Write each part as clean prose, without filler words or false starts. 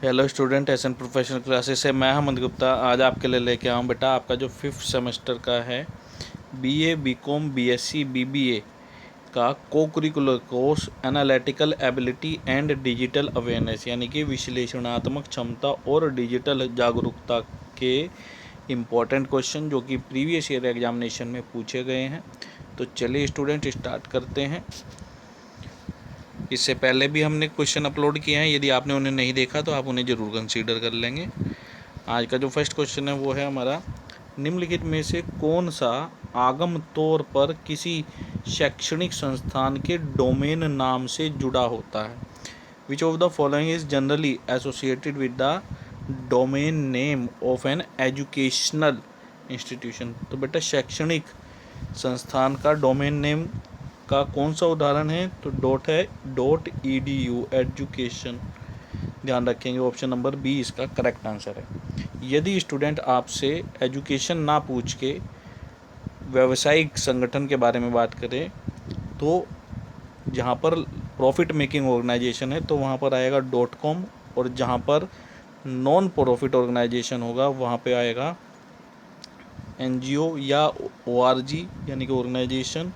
Hello student, SN professional classes से मैं हेमंत गुप्ता आज आपके लिए लेके आऊँ बेटा आपका जो 5th सेमेस्टर का है बीए, बीकॉम, बीएससी, बीबीए का को curricular course analytical ability and digital awareness यानी कि विश्लेषणात्मक क्षमता और डिजिटल जागरूकता के इम्पोर्टेंट क्वेश्चन जो कि प्रीवियस ईयर एग्जामिनेशन में पूछे गए हैं। तो चलिए स्टूडेंट स्टार्ट करते हैं। इससे पहले भी हमने क्वेश्चन अपलोड किए हैं, यदि आपने उन्हें नहीं देखा तो आप उन्हें ज़रूर कंसीडर कर लेंगे। आज का जो फर्स्ट क्वेश्चन है वो है हमारा, निम्नलिखित में से कौन सा आगम तौर पर किसी शैक्षणिक संस्थान के डोमेन नाम से जुड़ा होता है। विच of the following is generally associated with the domain name of an educational institution. तो बेटा शैक्षणिक संस्थान का डोमेन नेम का कौन सा उदाहरण है, तो डॉट है .edu एजुकेशन। ध्यान रखेंगे ऑप्शन नंबर बी इसका करेक्ट आंसर है। यदि स्टूडेंट आपसे एजुकेशन ना पूछ के व्यावसायिक संगठन के बारे में बात करें तो जहाँ पर प्रॉफिट मेकिंग ऑर्गेनाइजेशन है तो वहाँ पर आएगा .com, और जहाँ पर नॉन प्रॉफिट ऑर्गेनाइजेशन होगा वहाँ पे आएगा NGO या ORG यानी कि ऑर्गेनाइजेशन,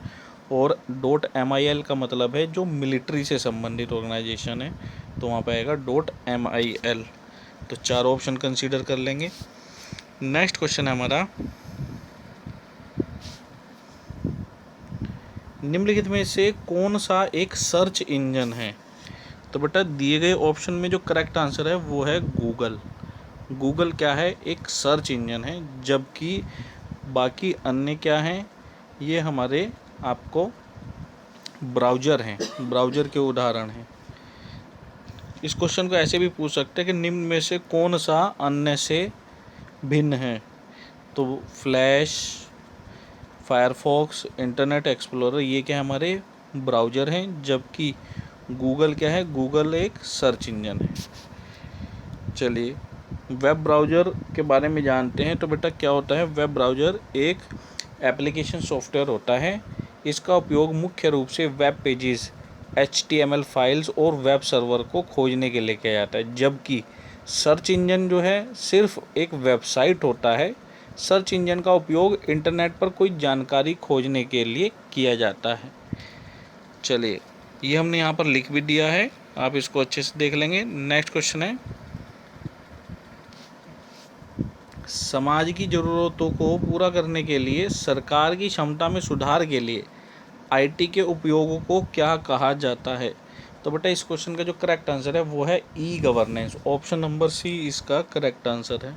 और .mil का मतलब है जो मिलिट्री से संबंधित ऑर्गेनाइजेशन है तो वहाँ पे आएगा .mil। तो 4 ऑप्शन कंसीडर कर लेंगे। नेक्स्ट क्वेश्चन है हमारा, निम्नलिखित में से कौन सा एक सर्च इंजन है। तो बेटा दिए गए ऑप्शन में जो करेक्ट आंसर है वो है गूगल। गूगल क्या है, एक सर्च इंजन है, जबकि बाकी अन्य क्या हैं, ये हमारे आपको ब्राउज़र हैं, ब्राउज़र के उदाहरण हैं। इस क्वेश्चन को ऐसे भी पूछ सकते हैं कि निम्न में से कौन सा अन्य से भिन्न है। तो फ्लैश, फायरफॉक्स, इंटरनेट एक्सप्लोरर ये क्या है, हमारे ब्राउज़र हैं, जबकि गूगल क्या है, गूगल एक सर्च इंजन है। चलिए वेब ब्राउज़र के बारे में जानते हैं। तो बेटा क्या होता है, वेब ब्राउज़र एक एप्लीकेशन सॉफ्टवेयर होता है। इसका उपयोग मुख्य रूप से वेब पेजेस, HTML फाइल्स और वेब सर्वर को खोजने के लिए किया जाता है, जबकि सर्च इंजन जो है सिर्फ एक वेबसाइट होता है। सर्च इंजन का उपयोग इंटरनेट पर कोई जानकारी खोजने के लिए किया जाता है। चलिए ये हमने यहाँ पर लिख भी दिया है, आप इसको अच्छे से देख लेंगे। नेक्स्ट क्वेश्चन है, समाज की ज़रूरतों को पूरा करने के लिए सरकार की क्षमता में सुधार के लिए IT के उपयोगों को क्या कहा जाता है। तो बेटा इस क्वेश्चन का जो करेक्ट आंसर है वो है e governance. Option number C इसका करेक्ट आंसर है।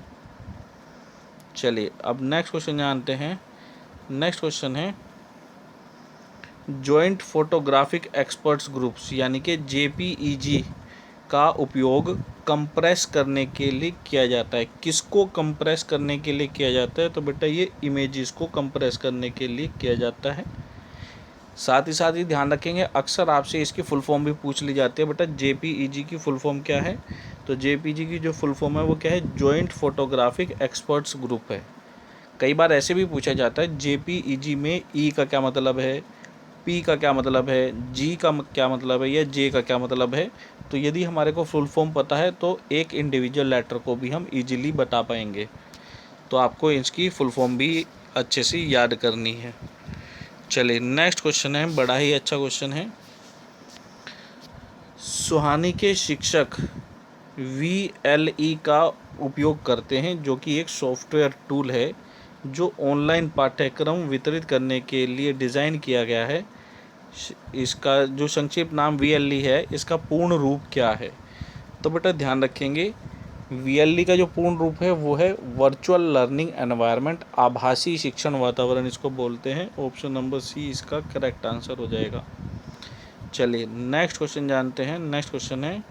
चलिए अब नेक्स्ट क्वेश्चन जानते हैं। नेक्स्ट क्वेश्चन है, जॉइंट फोटोग्राफिक एक्सपर्ट्स ग्रुप्स यानी कि JPEG का उपयोग कंप्रेस करने के लिए किया जाता है। किसको कंप्रेस करने के लिए किया जाता है, तो बेटा ये इमेजेस को कंप्रेस करने के लिए किया जाता है। साथ ही ध्यान रखेंगे अक्सर आपसे इसकी फुल फॉर्म भी पूछ ली जाती है। बेटा JPEG की फुल फॉर्म क्या है, तो JPEG की जो फुल फॉर्म है वो क्या है, जॉइंट फोटोग्राफिक एक्सपर्ट्स ग्रुप है। कई बार ऐसे भी पूछा जाता है JPEG में E का क्या मतलब है, P का क्या मतलब है, G का क्या मतलब है, या J का क्या मतलब है। तो यदि हमारे को फुल फॉर्म पता है तो एक इंडिविजुअल लेटर को भी हम इजीली बता पाएंगे। तो आपको इसकी फुल फॉर्म भी अच्छे से याद करनी है। चलिए नेक्स्ट क्वेश्चन है, बड़ा ही अच्छा क्वेश्चन है। सुहानी के शिक्षक VLE का उपयोग करते हैं, जो कि एक सॉफ्टवेयर टूल है जो ऑनलाइन पाठ्यक्रम वितरित करने के लिए डिज़ाइन किया गया है। इसका जो संक्षिप्त नाम VLE है, इसका पूर्ण रूप क्या है। तो बेटा ध्यान रखेंगे VLE का जो पूर्ण रूप है वो है वर्चुअल लर्निंग एनवायरनमेंट, आभासी शिक्षण वातावरण इसको बोलते हैं। ऑप्शन नंबर सी इसका करेक्ट आंसर हो जाएगा। चलिए नेक्स्ट क्वेश्चन जानते हैं। नेक्स्ट क्वेश्चन है,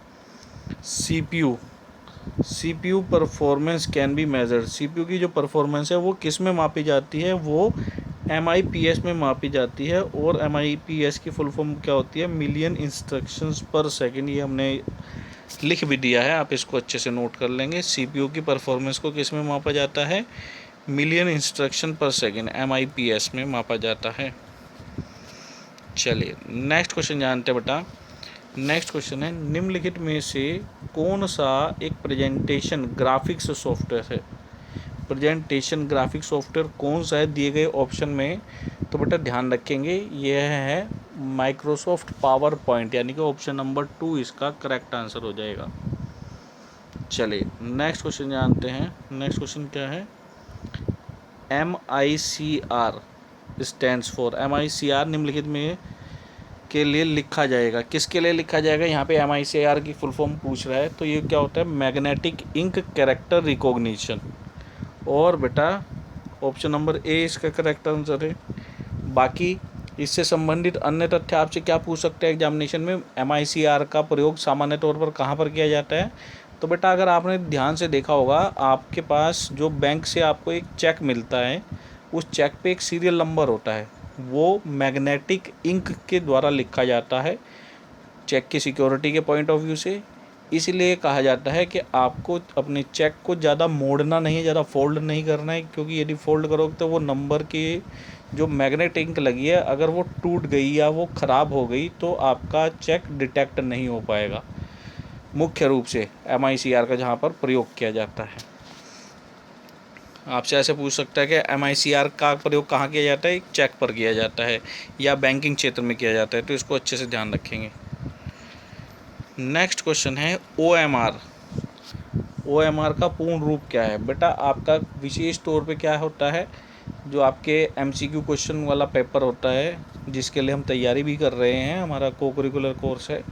CPU performance can be measured. CPU की जो परफॉर्मेंस है वो किस में मापी जाती है, वो MIPS में मापी जाती है। और MIPS की फुल फॉर्म क्या होती है, मिलियन इंस्ट्रक्शंस पर सेकंड। ये हमने लिख भी दिया है, आप इसको अच्छे से नोट कर लेंगे। CPU की परफॉर्मेंस को किस में मापा जाता है, मिलियन इंस्ट्रक्शन पर सेकंड, MIPS में मापा जाता है। चलिए नेक्स्ट क्वेश्चन जानते हैं बेटा, नेक्स्ट क्वेश्चन है, निम्नलिखित में से कौन सा एक प्रेजेंटेशन ग्राफिक्स सॉफ्टवेयर है? प्रेजेंटेशन ग्राफिक सॉफ्टवेयर कौन सा है दिए गए ऑप्शन में? तो बेटा ध्यान रखेंगे, यह है माइक्रोसॉफ्ट पावर पॉइंट, यानी कि ऑप्शन नंबर 2 इसका करेक्ट आंसर हो जाएगा। चलिए नेक्स्ट क्वेश्चन जानते हैं। नेक्स्ट क्वेश्चन क्या है? MICR स्टैंड्स फॉर, MICR निम्नलिखित में के लिए लिखा जाएगा, किसके लिए लिखा जाएगा? यहाँ पे MICR की फुल फॉर्म पूछ रहा है, तो ये क्या होता है? Magnetic ink character recognition. और बेटा ऑप्शन नंबर ए इसका करेक्ट आंसर है। बाकी इससे संबंधित अन्य तथ्य आपसे क्या पूछ सकते हैं एग्जामिनेशन में? MICR का प्रयोग सामान्य तौर पर कहाँ पर किया जाता है? तो बेटा अगर आपने ध्यान से देखा होगा, आपके पास जो बैंक से आपको एक चेक मिलता है, उस चेक पे एक सीरियल नंबर होता है, वो मैग्नेटिक इंक के द्वारा लिखा जाता है चेक की सिक्योरिटी के पॉइंट ऑफ व्यू से। इसलिए कहा जाता है कि आपको अपने चेक को ज़्यादा मोड़ना नहीं है, ज़्यादा फोल्ड नहीं करना है, क्योंकि यदि फोल्ड करोगे तो वो नंबर की जो मैग्नेट इंक लगी है, अगर वो टूट गई या वो ख़राब हो गई तो आपका चेक डिटेक्ट नहीं हो पाएगा। मुख्य रूप से MICR का जहाँ पर प्रयोग किया जाता है। आपसे ऐसे पूछ सकता है कि MICR का प्रयोग कहाँ किया जाता है? एक चेक पर किया जाता है या बैंकिंग क्षेत्र में किया जाता है, तो इसको अच्छे से ध्यान रखेंगे। नेक्स्ट क्वेश्चन है OMR। OMR का पूर्ण रूप क्या है? बेटा आपका विशेष तौर पे क्या होता है, जो आपके MCQ क्वेश्चन वाला पेपर होता है, जिसके लिए हम तैयारी भी कर रहे हैं, हमारा को करिकुलर कोर्स है,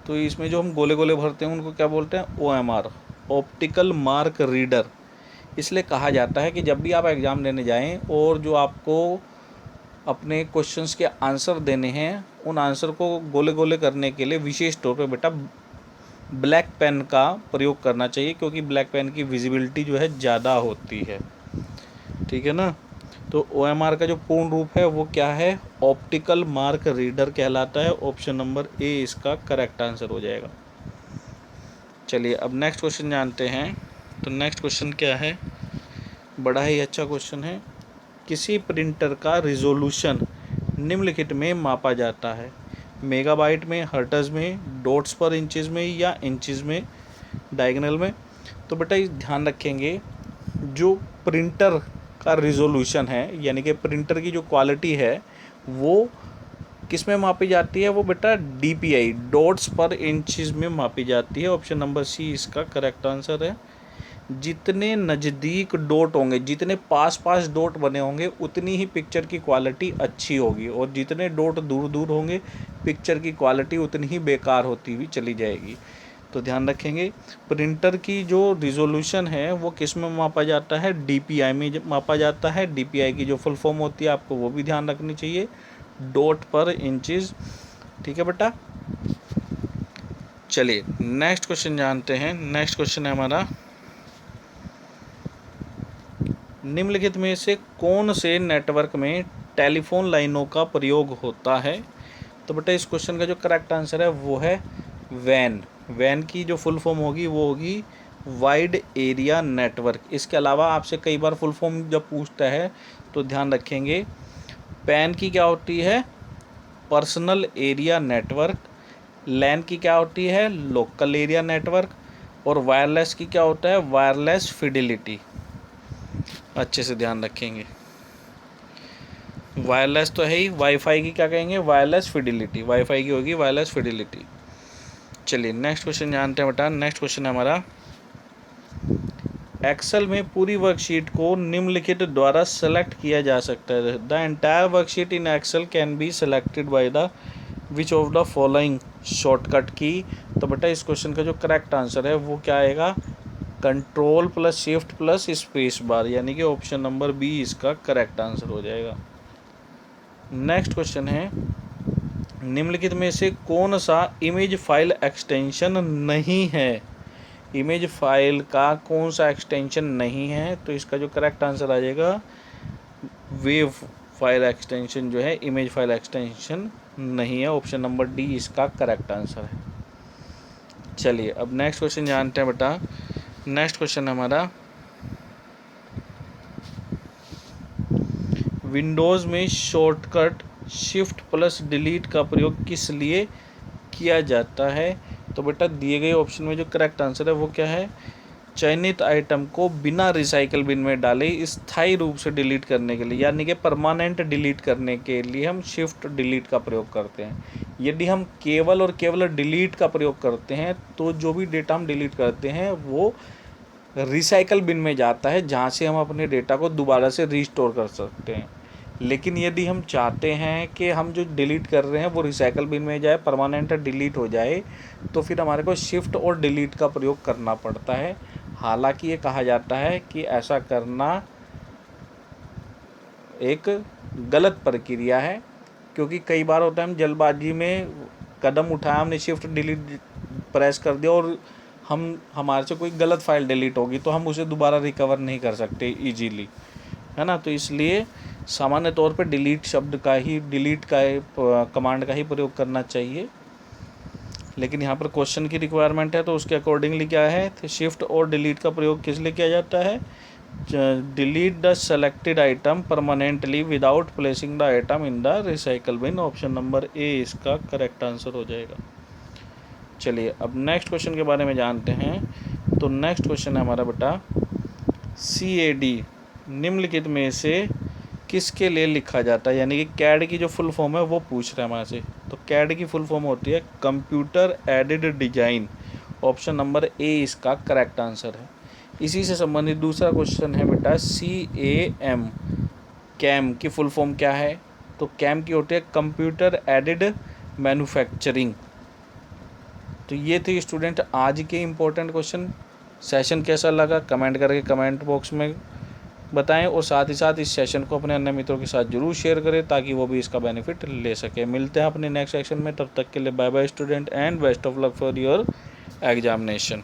तो इसमें जो हम गोले गोले भरते हैं उनको क्या बोलते हैं? OMR, optical mark reader. इसलिए कहा जाता है कि जब भी आप एग्ज़ाम देने जाएं और जो आपको अपने क्वेश्चंस के आंसर देने हैं, उन आंसर को गोले गोले करने के लिए विशेष तौर पे बेटा ब्लैक पेन का प्रयोग करना चाहिए, क्योंकि ब्लैक पेन की विजिबिलिटी जो है ज़्यादा होती है। ठीक है ना? तो OMR का जो पूर्ण रूप है वो क्या है? ऑप्टिकल मार्क रीडर कहलाता है। ऑप्शन नंबर ए इसका करेक्ट आंसर हो जाएगा। चलिए अब नेक्स्ट क्वेश्चन जानते हैं। तो नेक्स्ट क्वेश्चन क्या है? बड़ा ही अच्छा क्वेश्चन है। किसी प्रिंटर का रिजोल्यूशन निम्नलिखित में मापा जाता है? मेगाबाइट में, हर्ट्ज में, डॉट्स पर इंचेस में या इंचेस में, डायगोनल में? तो बेटा ध्यान रखेंगे, जो प्रिंटर का रिजोल्यूशन है, यानी कि प्रिंटर की जो क्वालिटी है, वो किस में मापी जाती है? वो बेटा DPI, डॉट्स पर इंचेस में मापी जाती है। ऑप्शन नंबर सी इसका करेक्ट आंसर है। जितने नज़दीक डॉट होंगे, जितने पास पास डॉट बने होंगे, उतनी ही पिक्चर की क्वालिटी अच्छी होगी, और जितने डॉट दूर दूर होंगे, पिक्चर की क्वालिटी उतनी ही बेकार होती हुई चली जाएगी। तो ध्यान रखेंगे, प्रिंटर की जो रिजोल्यूशन है वो किस में मापा जाता है? DPI में मापा जाता है। DPI की जो फुल फॉर्म होती है आपको वो भी ध्यान रखनी चाहिए, डॉट पर इंचेस। ठीक है बेटा? चलिए नेक्स्ट क्वेश्चन जानते हैं। नेक्स्ट क्वेश्चन है हमारा, निम्नलिखित में से कौन से नेटवर्क में टेलीफोन लाइनों का प्रयोग होता है? तो बेटा इस क्वेश्चन का जो करेक्ट आंसर है वो है वैन। वैन की जो फुल फॉर्म होगी वो होगी वाइड एरिया नेटवर्क। इसके अलावा आपसे कई बार फुल फॉर्म जब पूछता है तो ध्यान रखेंगे, पैन की क्या होती है? Personal area network. लैन की क्या होती है? Local area network. और वायरलेस की क्या होता है? Wireless fidelity. अच्छे से ध्यान रखेंगे, वायरलेस तो है ही, वाईफाई की क्या कहेंगे? Wireless fidelity. वाईफाई की होगी वायरलेस फिडिलिटी। चलिए नेक्स्ट क्वेश्चन जानते हैं बेटा। नेक्स्ट क्वेश्चन है हमारा, एक्सेल में पूरी वर्कशीट को निम्नलिखित द्वारा सेलेक्ट किया जा सकता है। The entire worksheet in Excel can be selected by the which of the following shortcut key? तो बेटा इस क्वेश्चन का जो करेक्ट आंसर है वो क्या आएगा? Control plus shift plus space bar, यानी कि ऑप्शन नंबर बी इसका करेक्ट आंसर हो जाएगा। नेक्स्ट क्वेश्चन है, निम्नलिखित में से कौन सा इमेज फाइल एक्सटेंशन नहीं है? इमेज फाइल का कौन सा एक्सटेंशन नहीं है? तो इसका जो करेक्ट आंसर आ जाएगा, वेव फाइल एक्सटेंशन जो है इमेज फाइल एक्सटेंशन नहीं है। ऑप्शन नंबर डी इसका करेक्ट आंसर है। चलिए अब नेक्स्ट क्वेश्चन जानते हैं बेटा। नेक्स्ट क्वेश्चन हमारा, विंडोज़ में शॉर्टकट शिफ्ट प्लस डिलीट का प्रयोग किस लिए किया जाता है? तो बेटा दिए गए ऑप्शन में जो करेक्ट आंसर है वो क्या है? चयनित आइटम को बिना रिसाइकल बिन में डाले स्थायी रूप से डिलीट करने के लिए, यानी कि परमानेंट डिलीट करने के लिए हम शिफ्ट डिलीट का प्रयोग करते हैं। यदि हम केवल और केवल डिलीट का प्रयोग करते हैं तो जो भी डेटा हम डिलीट करते हैं वो रिसाइकल बिन में जाता है, जहाँ से हम अपने डेटा को दोबारा से रीस्टोर कर सकते हैं। लेकिन यदि हम चाहते हैं कि हम जो डिलीट कर रहे हैं वो रिसाइकल बिन में जाए, परमानेंट डिलीट हो जाए, तो फिर हमारे को शिफ्ट और डिलीट का प्रयोग करना पड़ता है। हालांकि ये कहा जाता है कि ऐसा करना एक गलत प्रक्रिया है, क्योंकि कई बार होता है हम जल्दबाजी में कदम उठाया, हमने शिफ्ट डिलीट प्रेस कर दिया और हमारे से कोई गलत फाइल डिलीट होगी तो हम उसे दोबारा रिकवर नहीं कर सकते इजीली, है ना। तो इसलिए सामान्य तौर पे डिलीट शब्द का ही, डिलीट का कमांड का ही प्रयोग करना चाहिए। लेकिन यहाँ पर क्वेश्चन की रिक्वायरमेंट है तो उसके अकॉर्डिंगली क्या है, तो शिफ्ट और डिलीट का प्रयोग किस लिए किया जाता है? Delete the selected item permanently without placing the item in the recycle bin. Option number A इसका करेक्ट आंसर हो जाएगा। चलिए अब नेक्स्ट क्वेश्चन के बारे में जानते हैं। तो नेक्स्ट क्वेश्चन है हमारा बेटा CAD निम्नलिखित में से किसके लिए लिखा जाता है, यानी कि कैड की जो फुल फॉर्म है वो पूछ रहा है हमारे से। तो कैड की फुल फॉर्म होती है computer aided design. Option number A इसका करेक्ट आंसर है। इसी से संबंधित दूसरा क्वेश्चन है बेटा CAM, कैम की फुल फॉर्म क्या है? तो कैम की होती है कंप्यूटर एडेड मैन्युफैक्चरिंग। तो ये थे स्टूडेंट आज के इम्पोर्टेंट क्वेश्चन। सेशन कैसा लगा कमेंट करके कमेंट बॉक्स में बताएं, और साथ ही साथ इस सेशन को अपने अन्य मित्रों के साथ जरूर शेयर करें ताकि वो भी इसका बेनिफिट ले सके। मिलते हैं अपने नेक्स्ट सेशन में, तब तक के लिए bye bye student and best of luck for your examination.